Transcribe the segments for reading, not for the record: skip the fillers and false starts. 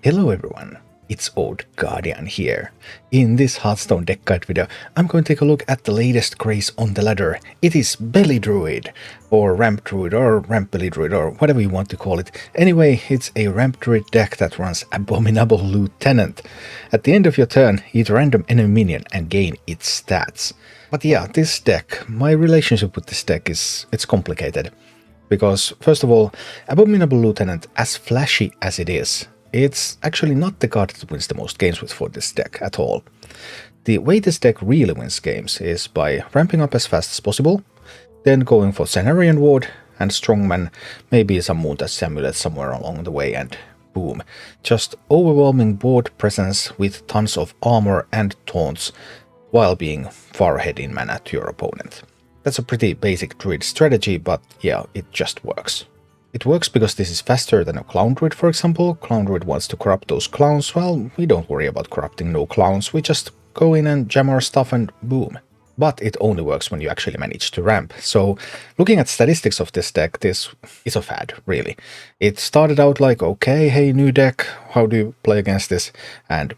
Hello everyone, it's Old Guardian here. In this Hearthstone deck guide video, I'm going to take a look at the latest craze on the ladder. It is Belly Druid, or Ramp Druid, or Ramp Belly Druid, or whatever you want to call it. Anyway, it's a Ramp Druid deck that runs Abominable Lieutenant. At the end of your turn, hit a random enemy minion and gain its stats. But yeah, this deck, my relationship with this deck it's complicated. Because, first of all, Abominable Lieutenant, as flashy as it is, it's actually not the card that wins the most games with for this deck at all. The way this deck really wins games is by ramping up as fast as possible, then going for Cenarian Ward and Strongman, maybe some Moon-Touch Amulet somewhere along the way, and boom. Just overwhelming board presence with tons of armor and taunts, while being far ahead in mana to your opponent. That's a pretty basic druid strategy, but yeah, it just works. It works because this is faster than a clown druid, for example. Clown druid wants to corrupt those clowns. Well, we don't worry about corrupting no clowns. We just go in and jam our stuff and boom. But it only works when you actually manage to ramp. So looking at statistics of this deck, this is a fad, really. It started out like, okay, hey, new deck, how do you play against this? And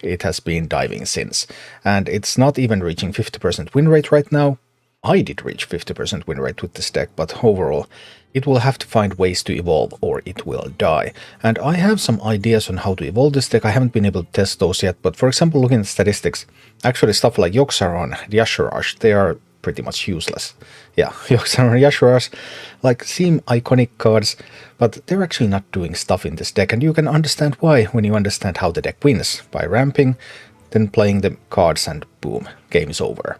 it has been diving since. And it's not even reaching 50% win rate right now. I did reach 50% win rate with this deck, but overall, it will have to find ways to evolve or it will die. And I have some ideas on how to evolve this deck. I haven't been able to test those yet, but for example, looking at statistics, actually stuff like Yogg-Saron and Yashurash, they are pretty much useless. Yeah, Yogg-Saron and Yashurash like seem iconic cards, but they're actually not doing stuff in this deck, and you can understand why when you understand how the deck wins, by ramping, then playing the cards and boom, game is over.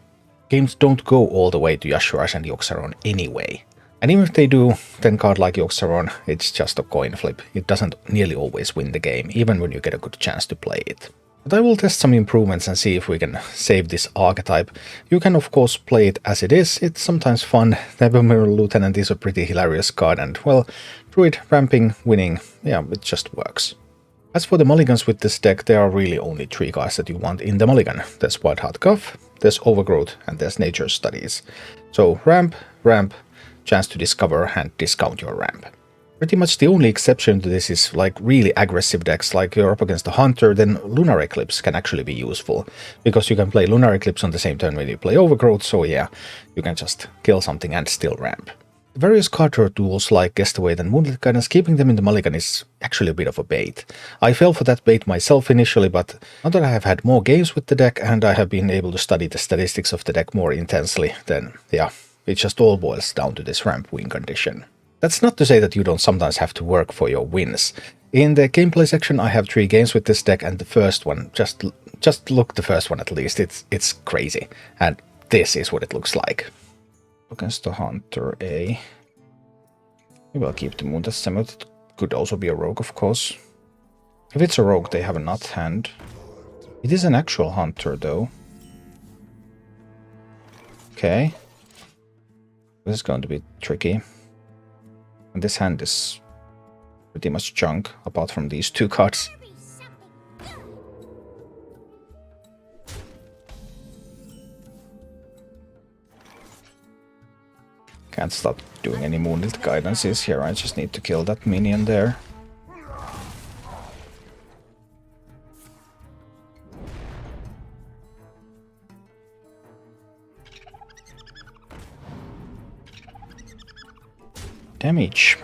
Games don't go all the way to Yashurash and Yogg-Saron anyway. And even if they do, then card like Yogg-Saron, it's just a coin flip. It doesn't nearly always win the game, even when you get a good chance to play it. But I will test some improvements and see if we can save this archetype. You can of course play it as it is, it's sometimes fun. The Abominable Lieutenant is a pretty hilarious card and, well, Druid, ramping, winning, yeah, it just works. As for the mulligans with this deck, there are really only 3 cards that you want in the mulligan. There's Wild Heart Guff, there's Overgrowth, and there's Nature Studies. So ramp, ramp, chance to discover and discount your ramp. Pretty much the only exception to this is like really aggressive decks, like you're up against a Hunter, then Lunar Eclipse can actually be useful, because you can play Lunar Eclipse on the same turn when you play Overgrowth, so yeah, you can just kill something and still ramp. Various card draw tools like Guess the Weight and Moonlit Guidance, keeping them in the mulligan is actually a bit of a bait. I fell for that bait myself initially, but now that I have had more games with the deck and I have been able to study the statistics of the deck more intensely, then yeah, it just all boils down to this ramp win condition. That's not to say that you don't sometimes have to work for your wins. In the gameplay section I have 3 games with this deck, and the first one, just look the first one at least, it's crazy. And this is what it looks like. Against the Hunter A. Maybe I'll keep the Moon-Touch Amulet. It could also be a rogue, of course. If it's a rogue, they have a nut hand. It is an actual Hunter, though. Okay. This is going to be tricky. And this hand is pretty much junk, apart from these 2 cards. Can't stop doing any Moonlit Guidances here, I just need to kill that minion there. Damage.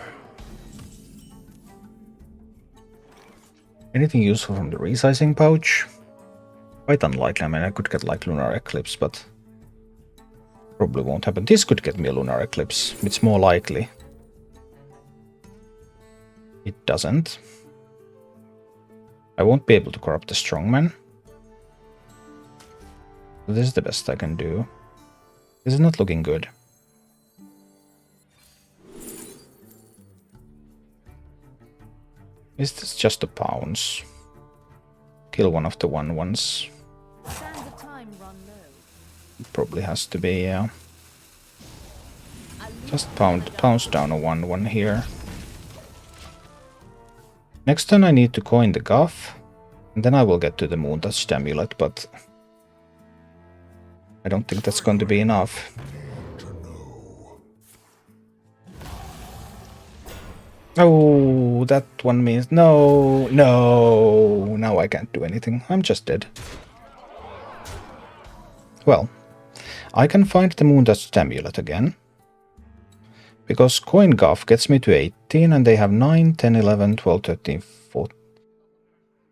Anything useful from the resizing pouch? Quite unlikely, I mean I could get like Lunar Eclipse, but probably won't happen. This could get me a Lunar Eclipse. It's more likely. It doesn't. I won't be able to corrupt the Strongman. This is the best I can do. This is not looking good. Is this just a pounce? Kill one of the 1/1s. It probably has to be, yeah. Just pounce down a 1/1 here. Next turn I need to coin the Guff, and then I will get to the Moon-Touch Amulet, but I don't think that's going to be enough. Oh, that one means no, no. Now I can't do anything. I'm just dead. Well, I can find the Moondust Amulet again. Because Coin Guff gets me to 18 and they have 9, 10, 11, 12, 13, 14.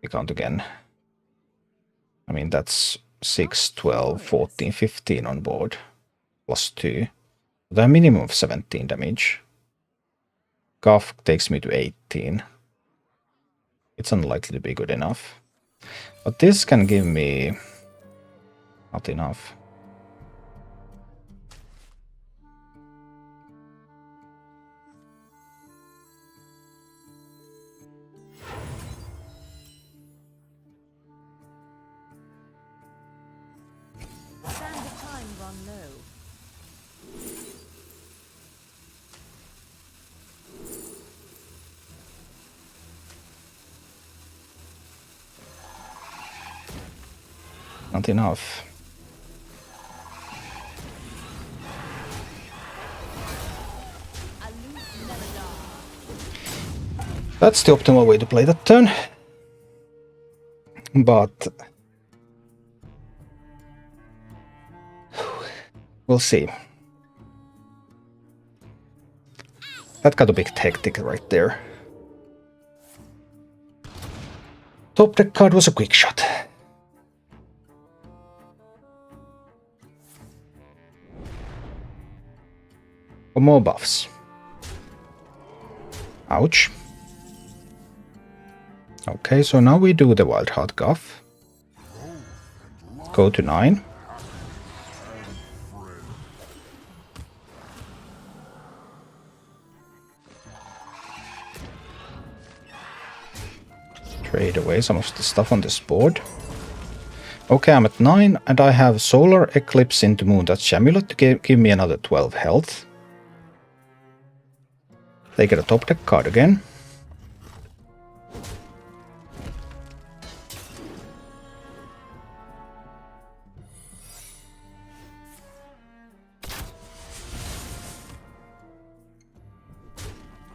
We count again. I mean, that's 6, 12, 14, 15 on board. Plus 2. The minimum of 17 damage. Guff takes me to 18. It's unlikely to be good enough. But this can give me... not enough. Not enough. That's the optimal way to play that turn. But we'll see. That got a bit hectic right there. Top deck card was a quick shot. For more buffs. Ouch. Okay, so now we do the Wild Heart Guff. Go to 9. Trade away some of the stuff on this board. Okay, I'm at 9 and I have Solar Eclipse into Moondust Amulet to give me another 12 health. They get a top deck card again.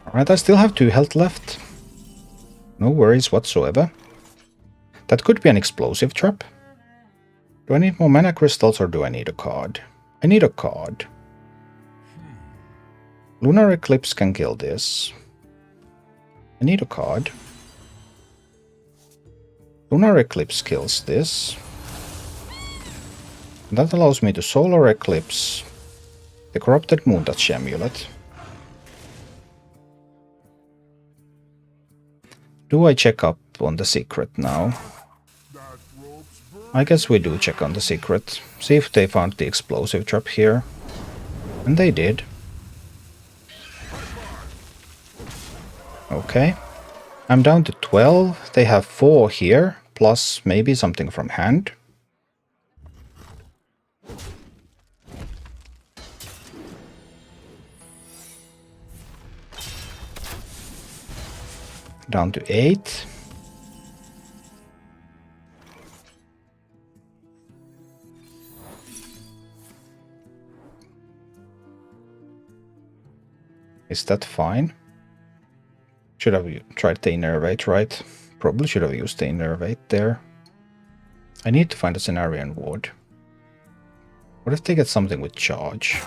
Alright, I still have 2 health left. No worries whatsoever. That could be an explosive trap. Do I need more mana crystals or do I need a card? I need a card. Lunar Eclipse can kill this. I need a card. Lunar Eclipse kills this. That allows me to Solar Eclipse the Corrupted Moondust Amulet. Do I check up on the secret now? I guess we do check on the secret. See if they found the explosive trap here. And they did. Okay. I'm down to 12. They have 4 here, plus maybe something from hand. Down to 8. Is that fine? Should have tried the Innervate, right? Probably should have used the Innervate there. I need to find a Cenarian Ward. What if they get something with charge?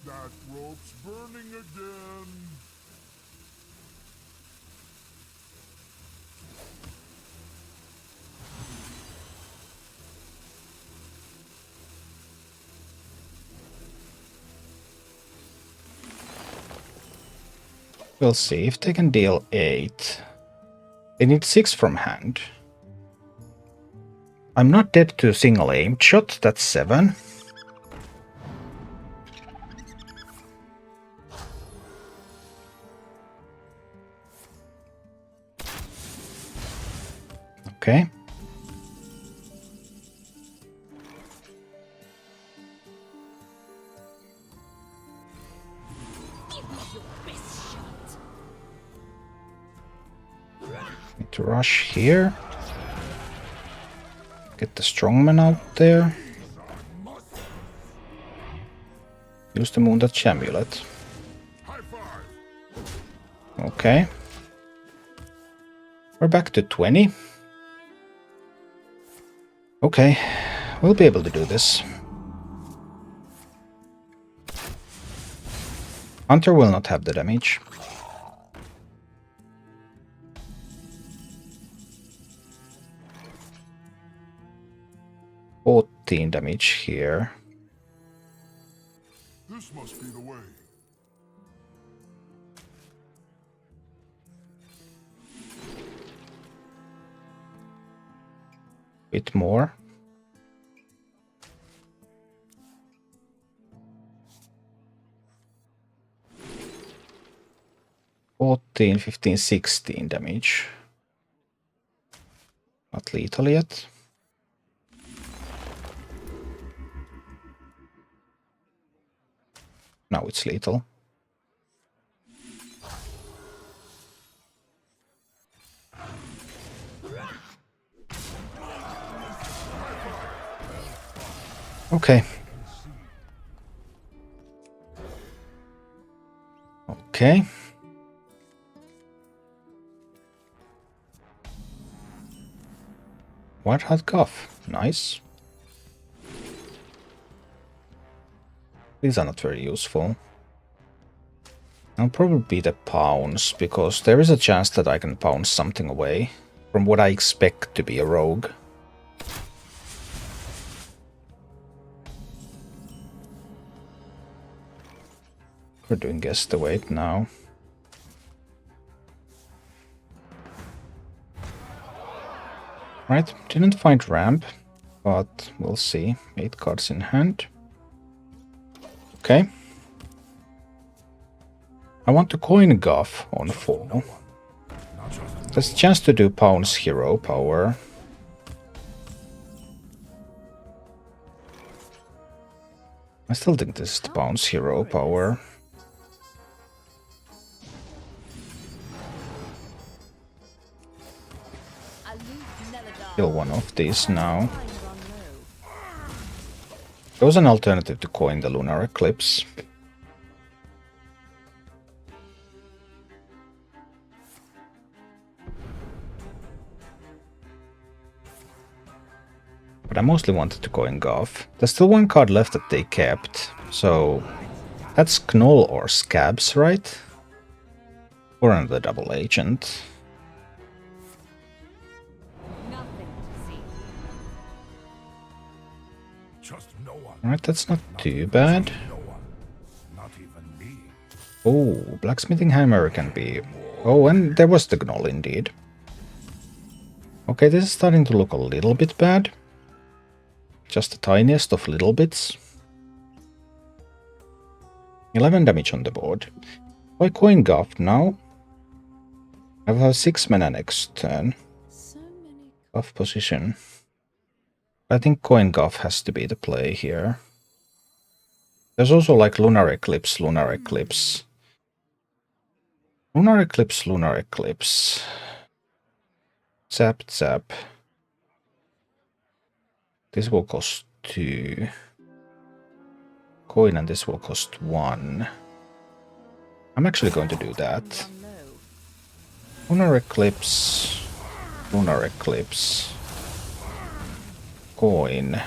That rope's burning again. We'll see if they can deal 8. They need 6 from hand. I'm not dead to a single aimed shot, that's 7. Okay. Need to rush here. Get the strongman out there. Use the Moondust Amulet. Okay. We're back to 20. Okay, we'll be able to do this. Hunter will not have the damage. $14 damage here. This must be the way. Bit more. $14, $15, $16 damage. Not lethal yet. Now it's lethal. Okay. Okay. White Hat Guff. Nice. These are not very useful. I'll probably be the pounce, because there is a chance that I can pounce something away from what I expect to be a rogue. We're doing guess the wait now. Right, didn't find ramp, but we'll see. 8 cards in hand. Okay. I want to coin Guff on 4. There's a chance to do pounce hero power. I still think this is the pounce hero power. Kill one of these now. There was an alternative to coin the Lunar Eclipse. But I mostly wanted to coin Guff. There's still one card left that they kept, so that's Knoll or Scabs, right? Or another double agent. Alright, that's not too bad. Oh, Blacksmithing Hammer can be... Oh, and there was the Gnoll indeed. Okay, this is starting to look a little bit bad. Just the tiniest of little bits. 11 damage on the board. If I coin Guff now, I will have 6 mana next turn. Guff position. I think coin Guff has to be the play here. There's also like Lunar Eclipse, Lunar Eclipse. Lunar Eclipse, Lunar Eclipse. Zap, zap. This will cost 2. Coin and this will cost 1. I'm actually going to do that. Lunar Eclipse. Lunar Eclipse. Coin.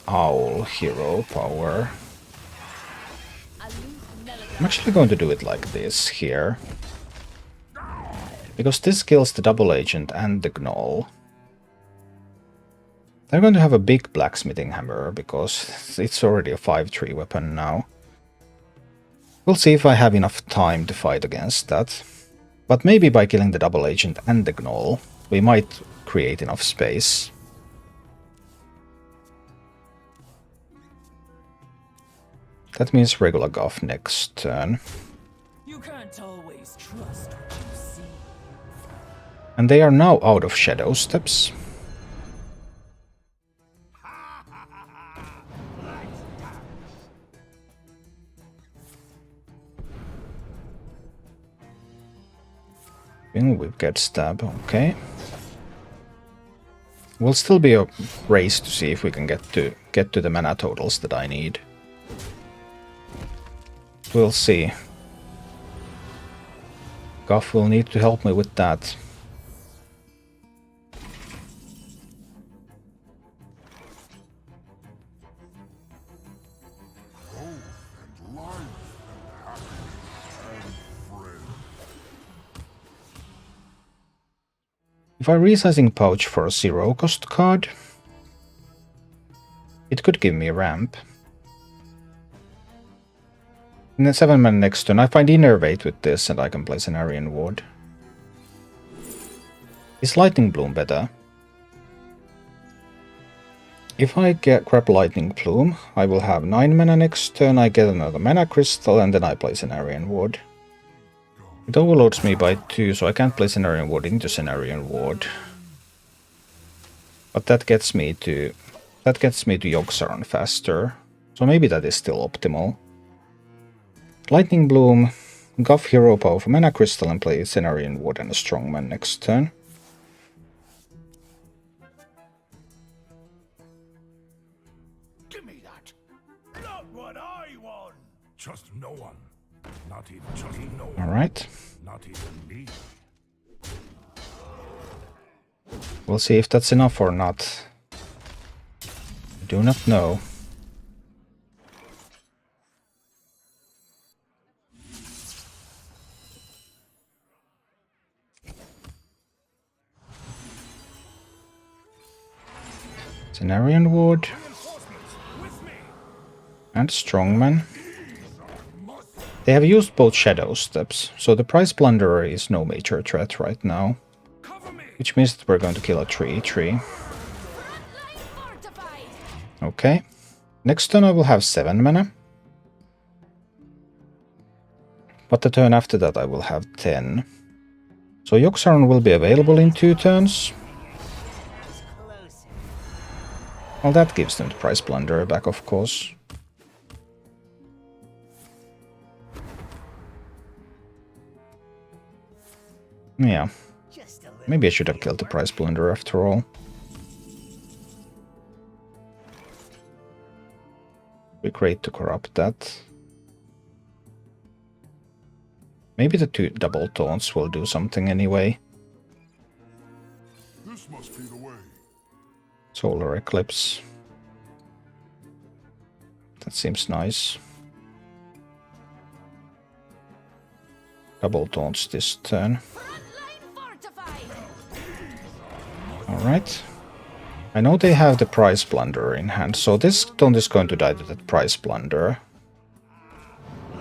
Owl hero power. I'm actually going to do it like this here. Because this kills the double agent and the Gnoll. They're going to have a big blacksmithing hammer because it's already a 5-3 weapon now. We'll see if I have enough time to fight against that. But maybe by killing the double agent and the Gnoll, we might create enough space. That means regular Guff next turn. You can't always trust what you see. And they are now out of Shadow Steps. We get stab, okay. Will still be a race to see if we can get to the mana totals that I need. We'll see. Guff will need to help me with that. And life and happiness and friends. If I resizing pouch for a 0-cost card, it could give me a ramp. In the 7-man next turn, I find Innervate with this and I can place an Aryan Ward. Is Lightning Bloom better? If I grab Lightning Bloom, I will have 9 mana next turn, I get another mana crystal, and then I place an Aryan Ward. It overloads me by 2, so I can't place an Aryan Ward into an Aryan Ward. But that gets me to Yogg-Saron faster, so maybe that is still optimal. Lightning Bloom, Guff Hero Power for mana crystal and play an Aryan Ward and a Strongman next turn. Give me that. Not what I want. Just no one. Not even just no one. Alright. Not even me. We'll see if that's enough or not. I do not know. It's an Aryan Ward. And Strongman. They have used both Shadow Steps, so the Price Plunderer is no major threat right now. Which means that we're going to kill a 3/3. Okay. Next turn I will have 7 mana. But the turn after that I will have 10. So Yogg-Saron will be available in 2 turns. Well, that gives them the Price Plunderer back, of course. Yeah. Maybe I should have killed the Price Plunderer after all. Be great to corrupt that. Maybe the 2 double taunts will do something anyway. This must be the way. Solar Eclipse. That seems nice. Double taunts this turn. Alright. I know they have the Price Plunderer in hand, so this taunt is going to die to that Price Plunderer.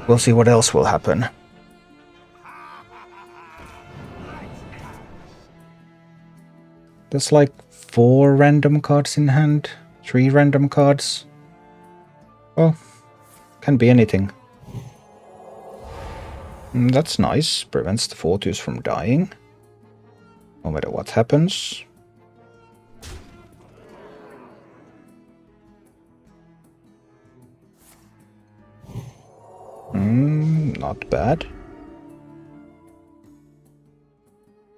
We'll see what else will happen. There's like 4 random cards in hand. 3 random cards. Well, can be anything. That's nice. Prevents the 4/2s from dying. No matter what happens. Not bad.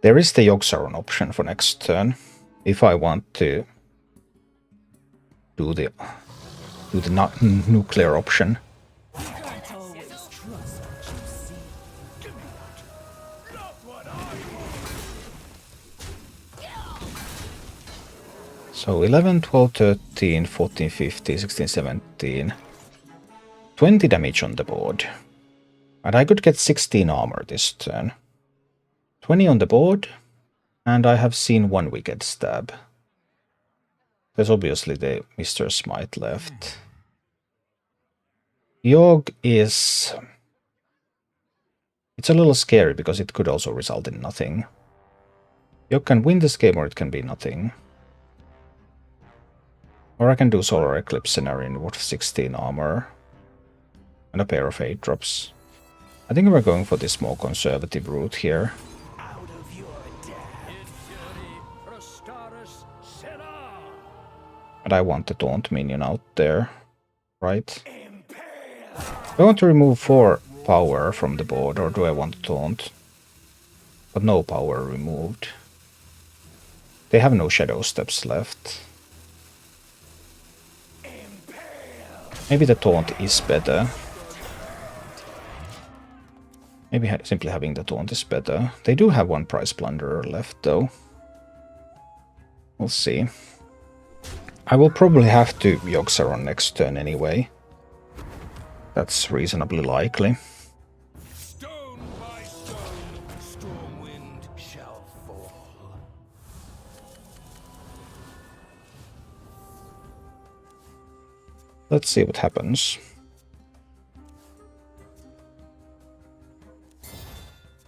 There is the Yogg-Saron option for next turn, if I want to do the nuclear option. So 11, 12, 13, 14, 15, 16, 17. 20 damage on the board. And I could get 16 armor this turn. 20 on the board. And I have seen 1 Wicked Stab. There's obviously the Mr. Smite left. Yogg is... It's a little scary because it could also result in nothing. Yogg can win this game or it can be nothing. Or I can do Solar Eclipse scenario with 16 armor. And a pair of 8 drops. I think we're going for this more conservative route here. But I want the taunt minion out there. Right? Do I want to remove 4 power from the board or do I want to taunt? But no power removed. They have no Shadow Steps left. Maybe the taunt is better. Maybe simply having the taunt is better. They do have one prize plunderer left, though. We'll see. I will probably have to Yogg-Saron next turn anyway. That's reasonably likely. Stone by stone, storm wind shall fall. Let's see what happens.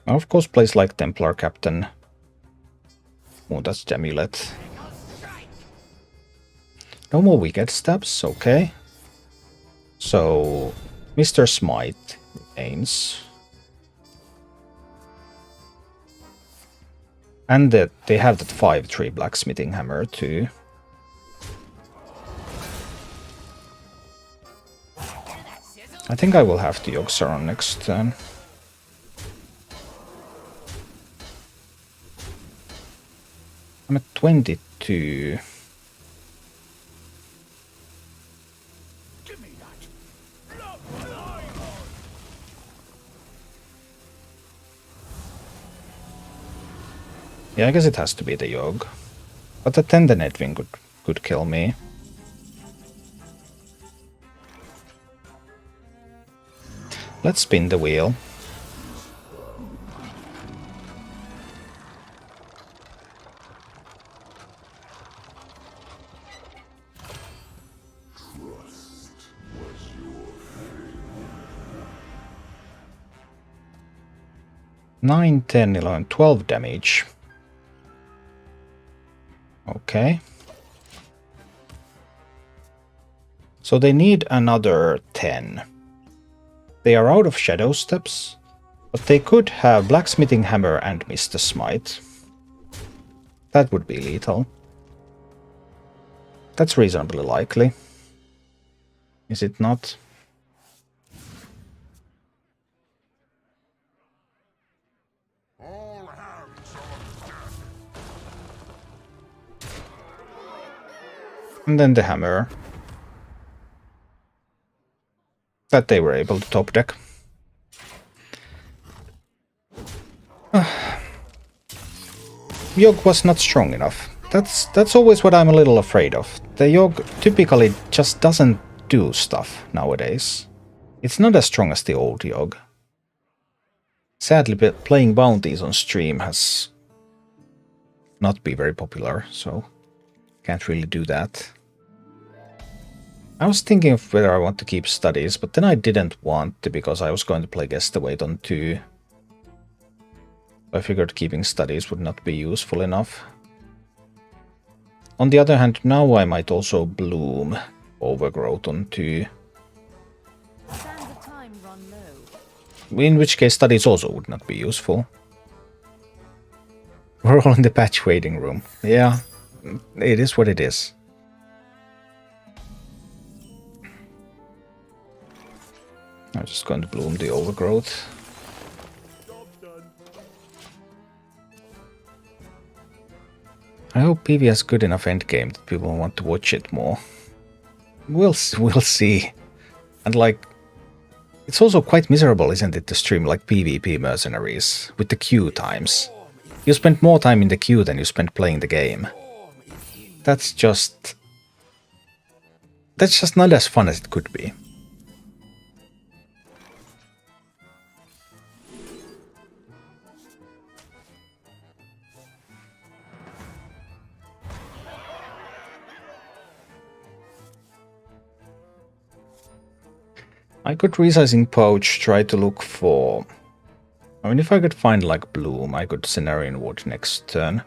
Now, of course, plays like Templar Captain. Oh, that's Amulet. No more wicked stabs, okay. So, Mr. Smite remains. And that they have that 5-3 blacksmithing hammer too. I think I will have to Yogg-Saron next turn. I'm at 22. Give me that. Not what I want. Yeah, I guess it has to be the Yogg. But the Tender Nedwing could kill me. Let's spin the wheel. Nine, 10, 11, 12 damage. Okay. So they need another 10. They are out of Shadow Steps, but they could have Blacksmithing Hammer and Mr. Smite. That would be lethal. That's reasonably likely. Is it not? All hands on deck. And then the hammer. That they were able to top deck. Yogg was not strong enough. That's always what I'm a little afraid of. The Yogg typically just doesn't do stuff nowadays. It's not as strong as the old Yogg. Sadly, playing bounties on stream has not been very popular, so can't really do that. I was thinking of whether I want to keep studies, but then I didn't want to because I was going to play Guess the Weight on 2. I figured keeping studies would not be useful enough. On the other hand, now I might also bloom Overgrowth on 2. Sands of time run low. In which case studies also would not be useful. We're all in the patch waiting room. Yeah, it is what it is. I'm just going to bloom the Overgrowth. I hope PV has good enough endgame that people want to watch it more. We'll see. And like, it's also quite miserable, isn't it, to stream like PvP Mercenaries with the queue times. You spend more time in the queue than you spend playing the game. That's just not as fun as it could be. I could resizing pouch, try to look for... I mean, if I could find like Bloom, I could Cenarian Wood next turn.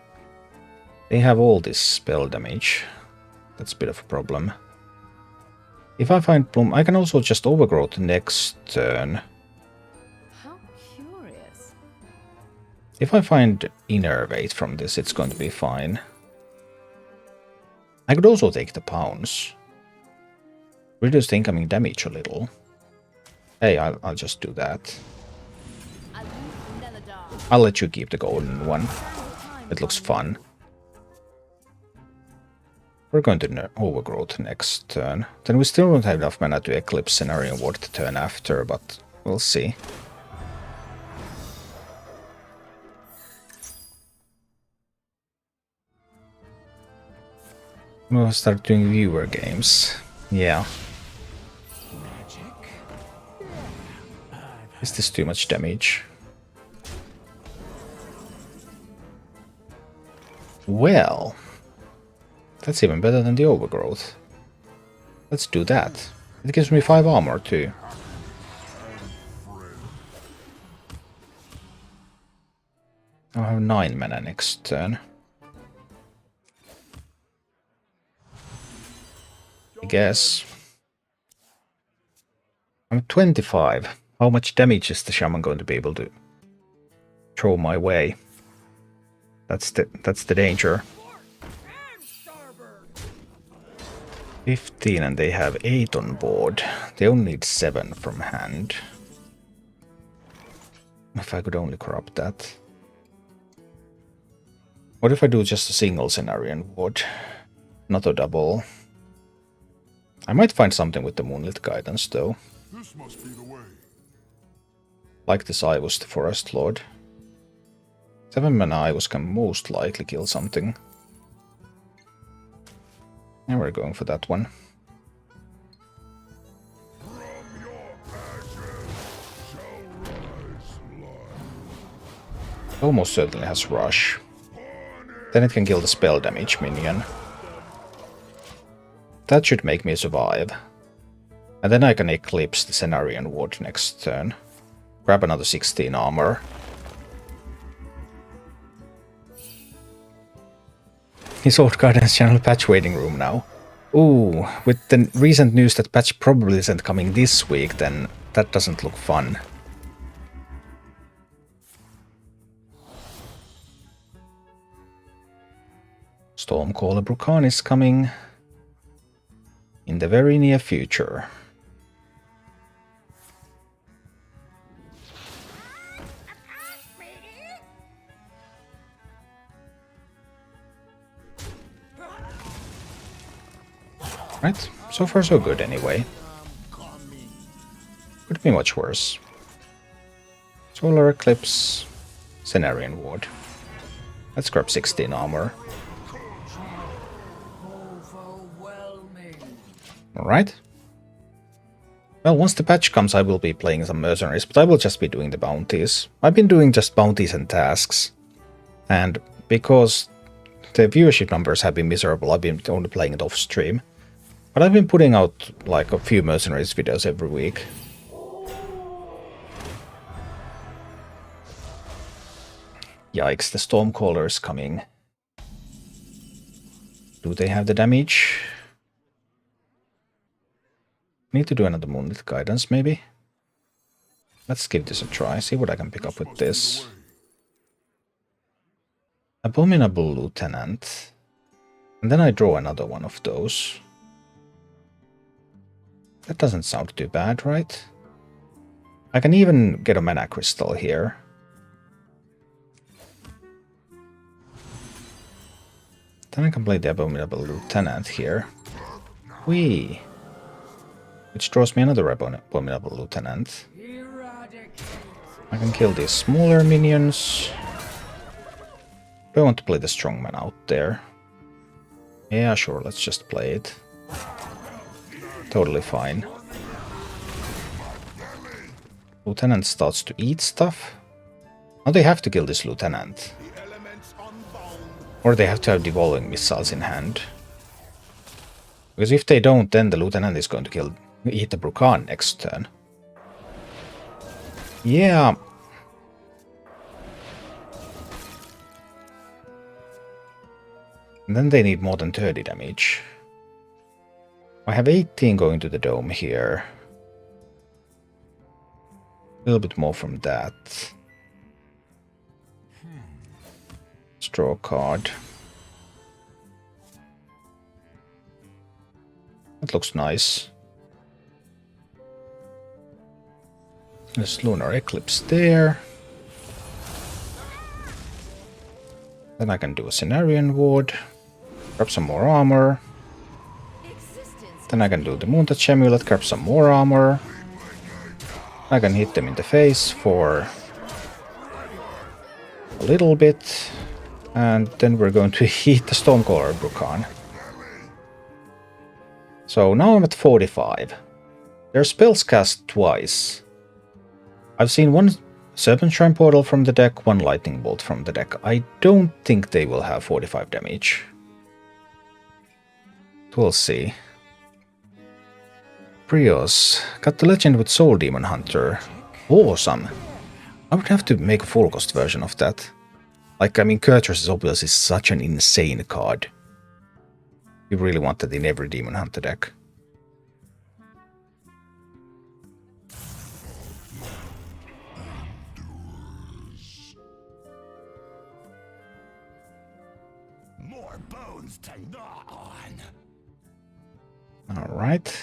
They have all this spell damage. That's a bit of a problem. If I find Bloom, I can also just Overgrowth next turn. How curious. If I find Innervate from this, it's going to be fine. I could also take the Pounce. Reduce the incoming damage a little. Hey, I'll just do that. I'll let you keep the golden one. It looks fun. We're going to Overgrowth next turn. Then we still won't have enough mana to Eclipse Cenarian Ward the turn after, but we'll see. We'll start doing viewer games. Yeah. Is this too much damage? Well, that's even better than the overgrowth. Let's do that. It gives me 5 armor too. I'll have 9 mana next turn. I guess. I'm 25. How much damage is the shaman going to be able to throw my way? That's the danger. 15 and they have 8 on board. They only need 7 from hand. If I could only corrupt that. What if I do just a single Cenarian Ward? Not a double. I might find something with the Moonlit Guidance though. This must be the way. Like this Ivus, the Forest Lord. 7 mana Ivus can most likely kill something. And we're going for that one. Almost certainly has Rush. Then it can kill the spell damage minion. That should make me survive. And then I can Eclipse the Cenarian Ward next turn. Grab another 16 armor. His Old Guardians channel patch waiting room now. Ooh, with the recent news that patch probably isn't coming this week, then that doesn't look fun. Stormcaller Brukan is coming in the very near future. Right, so far so good anyway. Could be much worse. Solar Eclipse, Cenarian Ward. Let's grab 16 armor. Alright. Well, once the patch comes I will be playing some mercenaries, but I will just be doing the bounties. I've been doing just bounties and tasks. And because the viewership numbers have been miserable, I've been only playing it off stream. But I've been putting out like a few mercenaries videos every week. Yikes, the Stormcaller is coming. Do they have the damage? Need to do another Moonlit Guidance, maybe? Let's give this a try, see what I can pick up with this. Abominable Lieutenant. And then I draw another one of those. That doesn't sound too bad, right? I can even get a Mana Crystal here. Then I can play the Abominable Lieutenant here. Whee! Which draws me another Abominable Lieutenant. I can kill these smaller minions. Do I want to play the Strongman out there? Yeah, sure, let's just play it. Totally fine. Lieutenant starts to eat stuff. Now they have to kill this Lieutenant. Or they have to have Devolving Missiles in hand. Because if they don't, then the Lieutenant is going to eat the Brukan next turn. Yeah. And then they need more than 30 damage. I have 18 going to the dome here. A little bit more from that. Let's draw a card. That looks nice. There's Lunar Eclipse there. Then I can do a Cenarian Ward. Grab some more armor. Then I can do the Moontouch Amulet, grab some more armor. I can hit them in the face for a little bit. And then we're going to hit the Stormcaller Brukan. So now I'm at 45. Their spells cast twice. I've seen one Serpent Shrine Portal from the deck, one Lightning Bolt from the deck. I don't think they will have 45 damage. We'll see. Prios. Got the legend with Soul Demon Hunter. Awesome. I would have to make a full cost version of that. Like, I mean, Kurtrus is obviously such an insane card. You really want that in every Demon Hunter deck. More bones to gnaw on. Alright.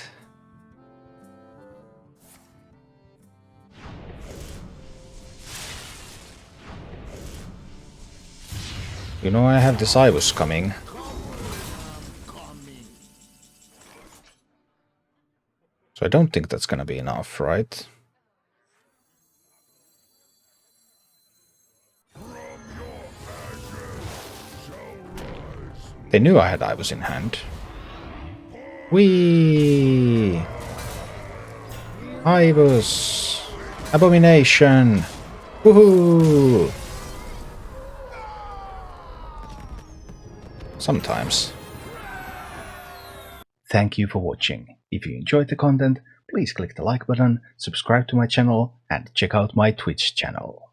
You know I have this Ivus coming. So I don't think that's gonna be enough, right? They knew I had Ivus in hand. Whee! Ivus! Abomination! Woohoo! Sometimes. Thank you for watching. If you enjoyed the content, please click the like button, subscribe to my channel, and check out my Twitch channel.